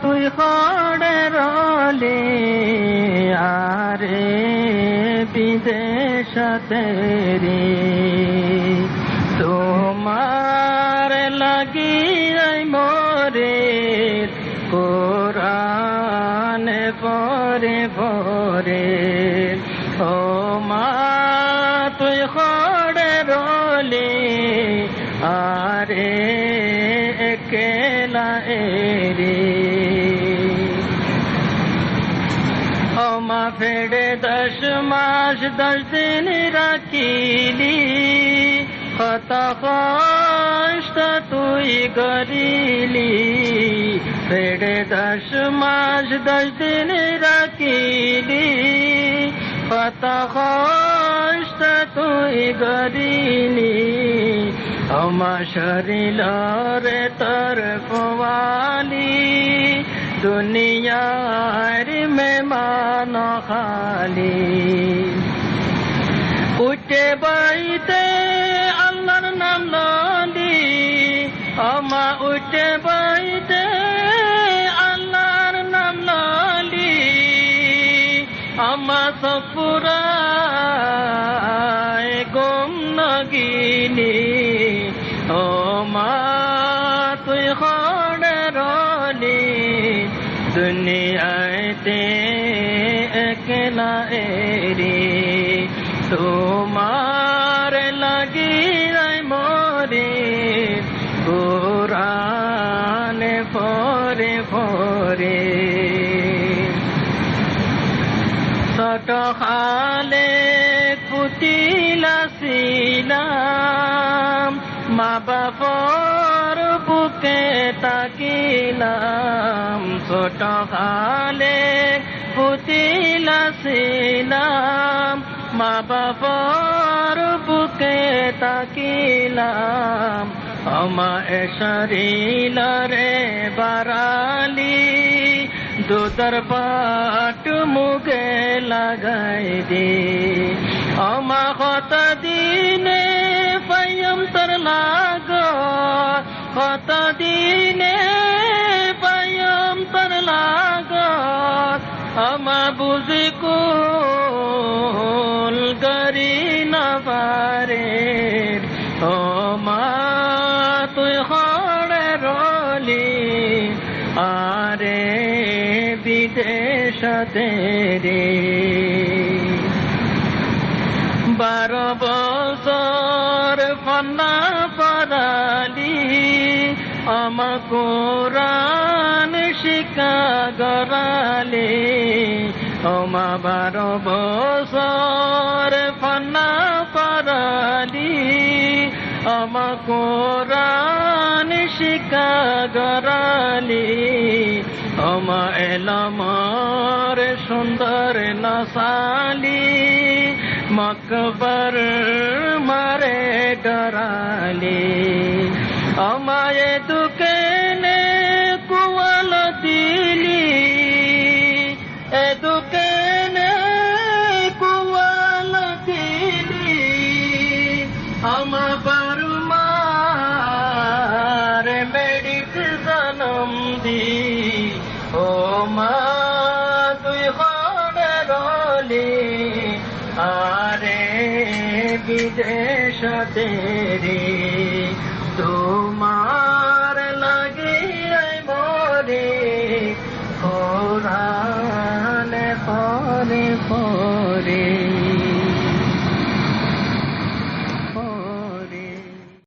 তুই খড়ে রলে আরে বিদেশতে রে তোমার লাগি মোরে কোরআন পরে পরে ও মা তুই খড়ে রলে আরে একলা রে ও মা ফেড়ে 10 মাস 10 দিন রাখিলি কত কষ্ট তুই করিলি ফেড়ে 10 মাস 10 দিন রাখিলি কত কষ্ট তুই করিলি আমার শরীরে তোর পওয়ালি দুনিয়ার মেহমান খালি উঠে বাইতে আল্লাহর নাম ললি আমা উঠে বাইতে আল্লাহর নাম ললি আমা সপুরা গম নগিনি ও মা তুই খড়ে রলি দুনিয়াতে একলা রে তোমার লাগি মোরে কোরআন পরে পরে ছোট খালে পুতিলা ছিলাম মা বাবার বুকে তাকিলাম ছোট খালে পুতিলা ছিলাম মা বাবার বুকে তাকিলাম আমা শরীরে বারালি দুধর পাট মুগে লাগাই দে আমা কত দিনে পাইম তোর লাগ কত দিনে পাইম তোর লাগ আমা বুঝি কুল গরি না পারে ও মা তুই খড়ে রলি আরে বিদেশতে রে 12 বছর ফনা পড়ালি আমা কোরআন শিক্ষা গড়ালে ওমা 12 বছর ফনা পড়ালি আমা কোরআন শিক্ষা গড়ালি আমা এলামার সুন্দর নসালি মকবর মারে ডরালি আমায় দুকেনে কুয়াল দিলি এ দুকেনে কুয়াল দিলি আমা বারুমার মেডিক জনম দি ও মা তুই খড়ে রলি আরে বিদেশতে রে তোমার লাগি মোরে কোরআন পরে পরে